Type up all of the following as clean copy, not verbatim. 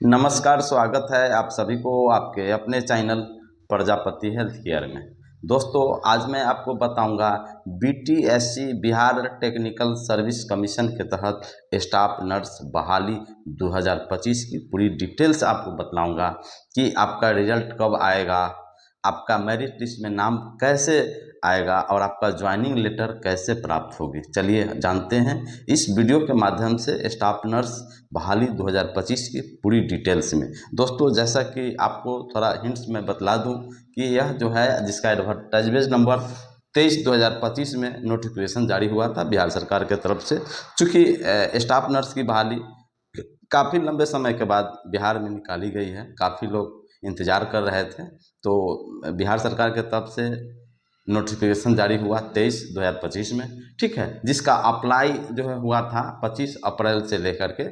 नमस्कार, स्वागत है आप सभी को आपके अपने चैनल प्रजापति हेल्थ केयर में। दोस्तों, आज मैं आपको बताऊंगा BTSC Bihar technical service commission के तहत स्टाफ नर्स बहाली 2025 की पूरी डिटेल्स आपको बतलाऊंगा कि आपका रिजल्ट कब आएगा, आपका मेरिट लिस्ट में नाम कैसे आएगा और आपका ज्वाइनिंग लेटर कैसे प्राप्त होगी। चलिए जानते हैं इस वीडियो के माध्यम से स्टाफ नर्स बहाली 2025 की पूरी डिटेल्स में। दोस्तों, जैसा कि आपको थोड़ा हिंट्स में बतला दूं कि यह जो है जिसका एडवर्टाइजमेंट नंबर 23/2025 में नोटिफिकेशन जारी हुआ था बिहार सरकार के तरफ से। चूँकि स्टाफ नर्स की बहाली काफ़ी लंबे समय के बाद बिहार में निकाली गई है, काफ़ी लोग इंतज़ार कर रहे थे, तो बिहार सरकार के तरफ से नोटिफिकेशन जारी हुआ 23/2025 में, ठीक है, जिसका अप्लाई जो है हुआ था 25 अप्रैल से लेकर के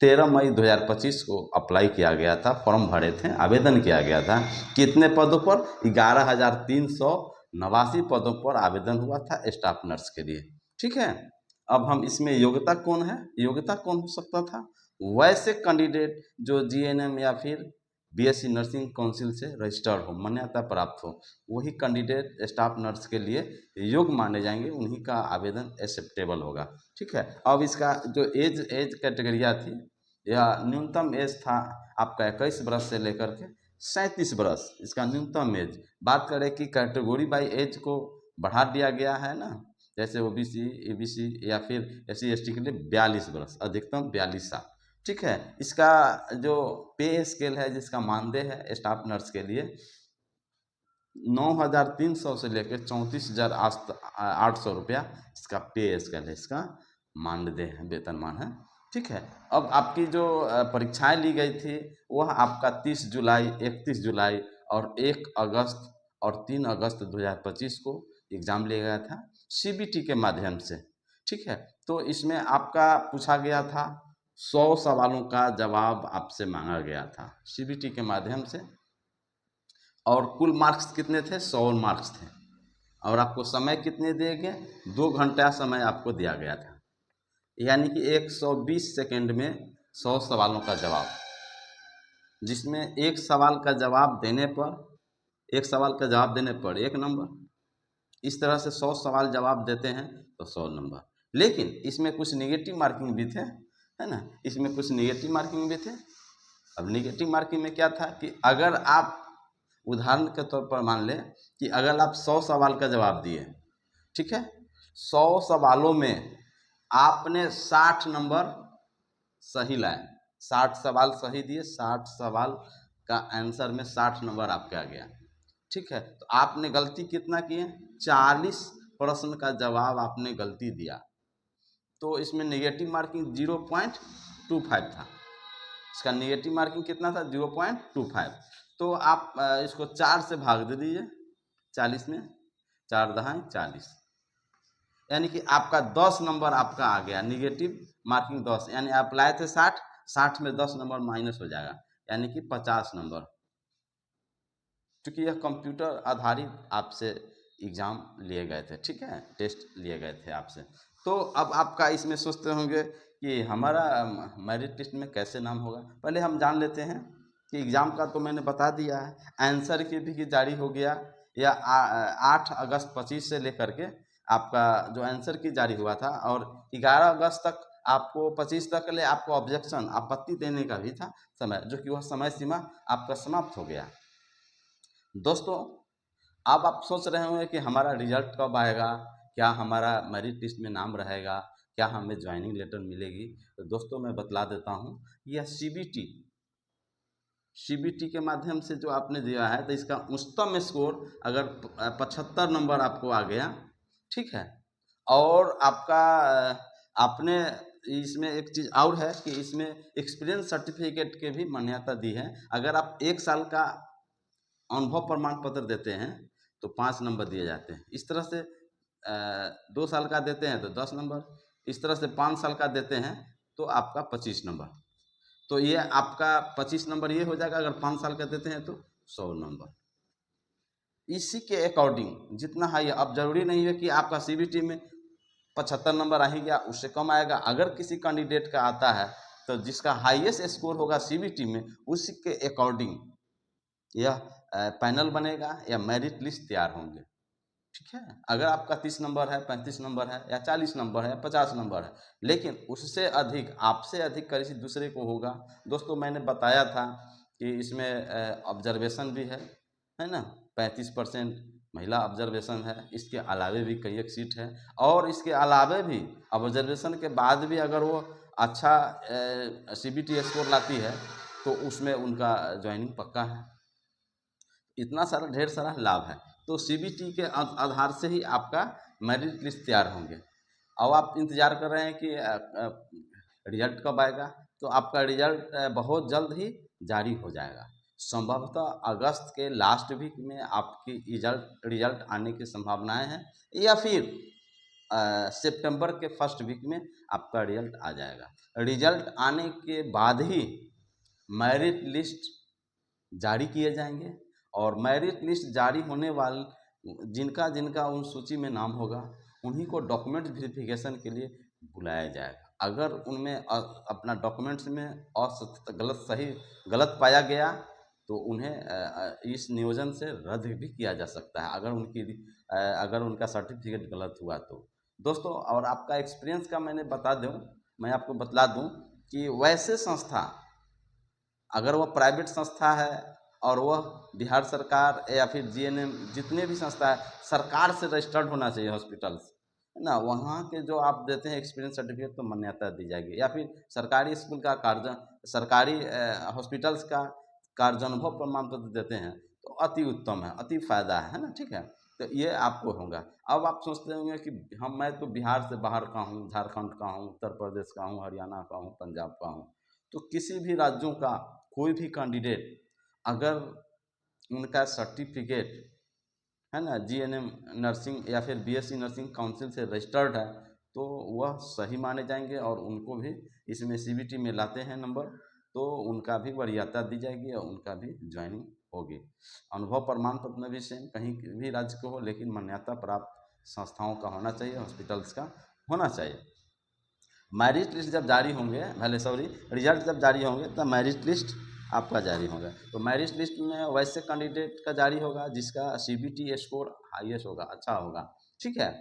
13 मई 2025 को अप्लाई किया गया था, फॉर्म भरे थे, आवेदन किया गया था। कितने पदों पर? 11,389 पदों पर आवेदन हुआ था स्टाफ नर्स के लिए, ठीक है। अब हम इसमें योग्यता कौन है, योग्यता कौन हो सकता था? वैसे कैंडिडेट जो जीएनएम या फिर बीएससी नर्सिंग काउंसिल से रजिस्टर्ड हो, मान्यता प्राप्त हो, वही कैंडिडेट स्टाफ नर्स के लिए योग्य माने जाएंगे, उन्हीं का आवेदन एक्सेप्टेबल होगा, ठीक है। अब इसका जो एज कैटेगरिया थी, यह न्यूनतम एज था आपका 21 बरस से लेकर के 37 बरस, इसका न्यूनतम एज। बात करें कि कैटेगरी बाई एज को बढ़ा दिया गया है ना, जैसे ओबीसी, एबीसी या फिर एससी एसटी के लिए 42 बरस, अधिकतम 42 साल, ठीक है। इसका जो पे स्केल है, जिसका मानदेय है स्टाफ नर्स के लिए 9,300 से लेकर 34,800 रुपया इसका पे स्केल है, इसका मानदेय है, वेतनमान है, ठीक है। अब आपकी जो परीक्षाएं ली गई थी वह आपका 30 जुलाई, 31 जुलाई और 1 अगस्त और 3 अगस्त 2025 को एग्ज़ाम लिया गया था सीबीटी के माध्यम से, ठीक है। तो इसमें आपका पूछा गया था 100 सवालों का जवाब आपसे मांगा गया था सीबीटी के माध्यम से, और कुल मार्क्स कितने थे? 100 मार्क्स थे। और आपको समय कितने दिए गए? 2 घंटा समय आपको दिया गया था, यानी कि 120 सेकेंड में 100 सवालों का जवाब, जिसमें एक सवाल का जवाब देने पर, एक सवाल का जवाब देने पर 1 नंबर, इस तरह से 100 सवाल जवाब देते हैं तो 100 नंबर। लेकिन इसमें कुछ निगेटिव मार्किंग भी थे, है ना, इसमें कुछ निगेटिव मार्किंग भी थे। अब निगेटिव मार्किंग में क्या था कि अगर आप, उदाहरण के तौर पर मान लें कि अगर आप 100 सवाल का जवाब दिए, ठीक है, 100 सवालों में आपने 60 नंबर सही लाए, 60 सवाल सही दिए, 60 सवाल का आंसर में 60 नंबर आपके आ गया, ठीक है, तो आपने गलती कितना किए? 40 प्रश्न का जवाब आपने गलती दिया, तो इसमें नेगेटिव मार्किंग 0.25 था। इसका नेगेटिव मार्किंग कितना था? 0.25। तो आप इसको 4 से भाग दे दीजिए 40 में, 4 दहाई 40, यानी कि आपका 10 नंबर आपका आ गया, निगेटिव मार्किंग 10, यानी आप लाए थे 60, 60 में 10 नंबर माइनस हो जाएगा, यानी कि 50 नंबर। क्योंकि यह कंप्यूटर आधारित आपसे एग्ज़ाम लिए गए थे, ठीक है, टेस्ट लिए गए थे आपसे। तो अब आपका इसमें सोचते होंगे कि हमारा मेरिट लिस्ट में कैसे नाम होगा। पहले हम जान लेते हैं कि एग्ज़ाम का तो मैंने बता दिया है, आंसर की भी जारी हो गया, या 8 अगस्त 25 से लेकर के आपका जो आंसर की जारी हुआ था, और 11 अगस्त तक आपको, 25 तक के लिए आपको ऑब्जेक्शन, आपत्ति देने का भी था समय, जो कि वह समय सीमा आपका समाप्त हो गया। दोस्तों, अब आप सोच रहे होंगे कि हमारा रिजल्ट कब आएगा, क्या हमारा मेरिट लिस्ट में नाम रहेगा, क्या हमें ज्वाइनिंग लेटर मिलेगी। तो दोस्तों, मैं बतला देता हूँ, यह सीबीटी के माध्यम से जो आपने दिया है, तो इसका उच्चतम स्कोर अगर 75 नंबर आपको आ गया, ठीक है, और आपका आपने इसमें एक चीज़ और है कि इसमें एक्सपीरियंस सर्टिफिकेट के भी मान्यता दी है। अगर आप 1 साल का अनुभव प्रमाण पत्र देते हैं तो 5 नंबर दिए जाते हैं। इस तरह से 2 साल का देते हैं तो 10 नंबर, इस तरह से 5 साल का देते हैं तो आपका 25 नंबर। तो ये आपका 25 नंबर ये हो जाएगा, अगर 5 साल का देते हैं तो 100 नंबर। इसी के अकॉर्डिंग जितना हाई है, अब जरूरी नहीं है कि आपका सीबीटी में 75 नंबर आ ही गया, उससे कम आएगा। अगर किसी कैंडिडेट का आता है तो जिसका हाईएस्ट स्कोर होगा सीबीटी में, उसी के अकॉर्डिंग यह पैनल बनेगा या मेरिट लिस्ट तैयार होंगे। ठीक है, अगर आपका 30 नंबर है, 35 नंबर है, या 40 नंबर है, 50 नंबर है, लेकिन उससे अधिक, आपसे अधिक किसी दूसरे को होगा। दोस्तों मैंने बताया था कि इसमें ऑब्जर्वेशन भी है ना, 35% महिला ऑब्जर्वेशन है। इसके अलावे भी कई एक सीट है, और इसके अलावे भी ऑब्जर्वेशन के बाद भी अगर वो अच्छा सीबीटी स्कोर लाती है तो उसमें उनका ज्वाइनिंग पक्का है। इतना सारा ढेर सारा लाभ है। तो सीबीटी के आधार से ही आपका मेरिट लिस्ट तैयार होंगे। अब आप इंतज़ार कर रहे हैं कि रिजल्ट कब आएगा, तो आपका रिजल्ट बहुत जल्द ही जारी हो जाएगा। संभवतः अगस्त के लास्ट वीक में आपकी रिजल्ट आने की संभावनाएं हैं, या फिर सितंबर के फर्स्ट वीक में आपका रिजल्ट आ जाएगा। रिजल्ट आने के बाद ही मेरिट लिस्ट जारी किए जाएंगे, और मेरिट लिस्ट जारी होने वाले जिनका जिनका उन सूची में नाम होगा, उन्हीं को डॉक्यूमेंट वेरिफिकेशन के लिए बुलाया जाएगा। अगर उनमें अपना डॉक्यूमेंट्स में गलत पाया गया तो उन्हें इस नियोजन से रद्द भी किया जा सकता है, अगर उनका सर्टिफिकेट गलत हुआ तो। दोस्तों, और आपका एक्सपीरियंस का मैं आपको बतला दूं कि वैसे संस्था, अगर वह प्राइवेट संस्था है और वह बिहार सरकार या फिर जीएनएम, जितने भी संस्था है, सरकार से रजिस्टर्ड होना चाहिए हॉस्पिटल्स, है ना। वहाँ के जो आप देते हैं एक्सपीरियंस सर्टिफिकेट तो मान्यता दी जाएगी, या फिर सरकारी स्कूल का सरकारी हॉस्पिटल्स का कार्यानुभव प्रमाण पत्र देते हैं तो अति उत्तम है, अति फायदा है ना। ठीक है, तो ये आपको होगा। अब आप सोचते होंगे कि मैं तो बिहार से बाहर का हूँ, झारखंड का हूँ, उत्तर प्रदेश का हूँ, हरियाणा का हूँ, पंजाब का हूँ, तो किसी भी राज्यों का कोई भी कैंडिडेट अगर उनका सर्टिफिकेट, है ना, जीएनएम नर्सिंग या फिर बीएससी नर्सिंग काउंसिल से रजिस्टर्ड है, तो वह सही माने जाएंगे, और उनको भी इसमें सीबीटी में लाते हैं नंबर, तो उनका भी वरीयता दी जाएगी और उनका भी ज्वाइनिंग होगी। अनुभव प्रमाण पत्र में भी सेम, कहीं भी राज्य को हो, लेकिन मान्यता प्राप्त संस्थाओं का होना चाहिए, हॉस्पिटल्स का होना चाहिए। मेरिट लिस्ट जब जारी होंगे, रिजल्ट जब जारी होंगे तब मेरिट लिस्ट आपका जारी होगा। तो मेरिट लिस्ट में वैसे कैंडिडेट का जारी होगा जिसका सीबीटी स्कोर हाईएस्ट होगा, अच्छा होगा। ठीक है,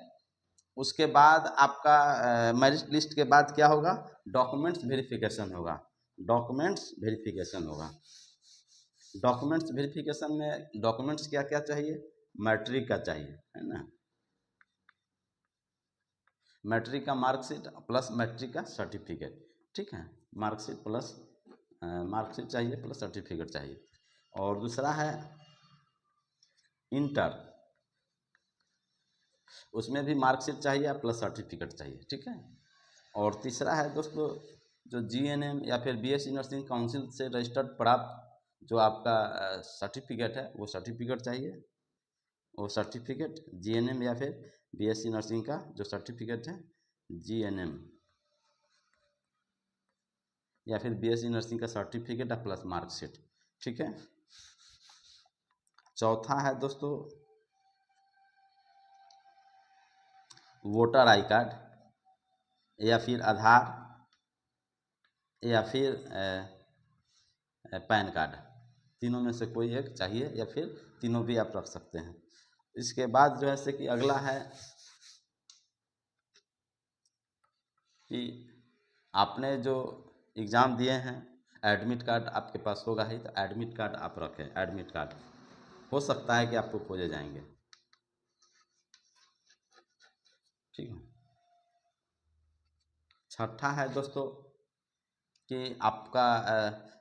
उसके बाद आपका मेरिट लिस्ट के बाद क्या होगा, डॉक्यूमेंट्स वेरिफिकेशन होगा। डॉक्यूमेंट्स वेरिफिकेशन होगा। डॉक्यूमेंट्स वेरिफिकेशन में डॉक्यूमेंट्स क्या क्या चाहिए, मैट्रिक का चाहिए, है ना, मैट्रिक का मार्कशीट प्लस मैट्रिक का सर्टिफिकेट। ठीक है, मार्कशीट प्लस मार्कशीट चाहिए प्लस सर्टिफिकेट चाहिए। और दूसरा है इंटर, उसमें भी मार्कशीट चाहिए प्लस सर्टिफिकेट चाहिए। ठीक है, और तीसरा है दोस्तों, जो जीएनएम या फिर बीएससी नर्सिंग काउंसिल से रजिस्टर्ड प्राप्त जो आपका सर्टिफिकेट है, वो सर्टिफिकेट चाहिए। वो सर्टिफिकेट जीएनएम या फिर बीएससी नर्सिंग का जो सर्टिफिकेट है, जीएनएम या फिर बीएससी नर्सिंग का सर्टिफिकेट प्लस मार्कशीट। ठीक है, चौथा है दोस्तों वोटर आई कार्ड, या फिर आधार, या फिर पैन कार्ड, तीनों में से कोई एक चाहिए, या फिर तीनों भी आप रख सकते हैं। इसके बाद जो है से कि अगला है कि आपने जो एग्ज़ाम दिए हैं, एडमिट कार्ड आपके पास होगा ही, तो एडमिट कार्ड आप रखें। एडमिट कार्ड हो सकता है कि आपको खोजे जाएंगे। ठीक है, छठा है दोस्तों कि आपका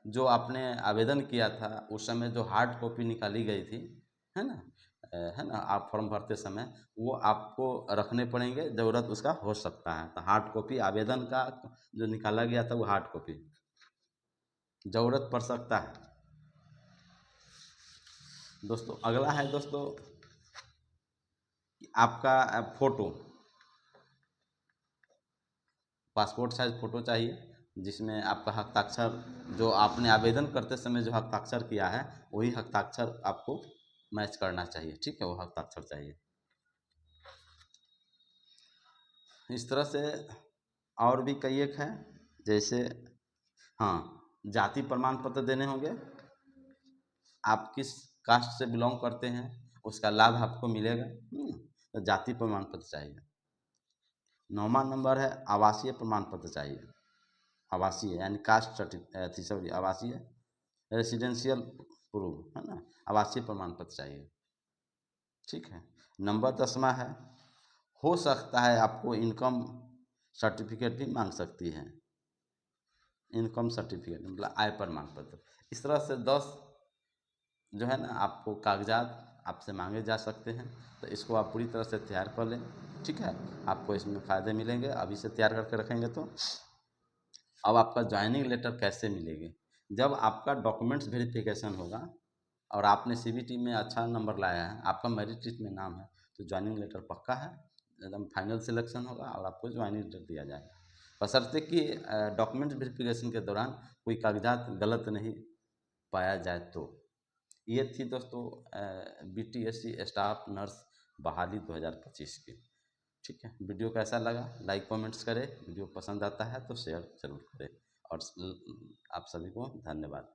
जो आपने आवेदन किया था उस समय जो हार्ड कॉपी निकाली गई थी, है ना, है ना, आप फॉर्म भरते समय वो आपको रखने पड़ेंगे, ज़रूरत उसका हो सकता है। तो हार्ड कॉपी आवेदन का जो निकाला गया था वो हार्ड कॉपी ज़रूरत पड़ सकता है दोस्तों। अगला है दोस्तों कि आपका फ़ोटो, पासपोर्ट साइज फ़ोटो चाहिए, जिसमें आपका हस्ताक्षर, जो आपने आवेदन करते समय जो हस्ताक्षर किया है वही हस्ताक्षर आपको मैच करना चाहिए। ठीक है, वो हस्ताक्षर चाहिए। इस तरह से और भी कई एक हैं, जैसे हाँ, जाति प्रमाण पत्र देने होंगे, आप किस कास्ट से बिलोंग करते हैं उसका लाभ आपको मिलेगा। तो जाति प्रमाण पत्र चाहिए। 9वां नंबर है आवासीय प्रमाण पत्र चाहिए। आवासीय यानी कास्ट सर्टिफिकेट, सॉरी, आवासीय रेसिडेंशियल प्रूफ है ना, आवासीय प्रमाण पत्र चाहिए। ठीक है। नंबर 10वां है, हो सकता है आपको इनकम सर्टिफिकेट भी मांग सकती है। इनकम सर्टिफिकेट मतलब आय प्रमाण पत्र। इस तरह से 10 जो है ना आपको कागजात आपसे मांगे जा सकते हैं। तो इसको आप पूरी तरह से तैयार कर लें। ठीक है, आपको इसमें फ़ायदे मिलेंगे अभी से तैयार करके रखेंगे तो। अब आपका ज्वाइनिंग लेटर कैसे मिलेगी? जब आपका डॉक्यूमेंट्स वेरिफिकेशन होगा और आपने सीबीटी में अच्छा नंबर लाया है, आपका मेरिट लिस्ट में नाम है, तो ज्वाइनिंग लेटर पक्का है, एकदम फाइनल सिलेक्शन होगा और आपको ज्वाइनिंग लेटर दिया जाएगा। बशर्ते कि डॉक्यूमेंट वेरिफिकेशन के दौरान कोई कागजात गलत नहीं पाया जाए तो। ये थी दोस्तों बीटीएससी स्टाफ नर्स बहाली 2025 की। ठीक है, वीडियो कैसा लगा लाइक कमेंट्स करें, वीडियो पसंद आता है तो शेयर जरूर करें। और आप सभी को धन्यवाद।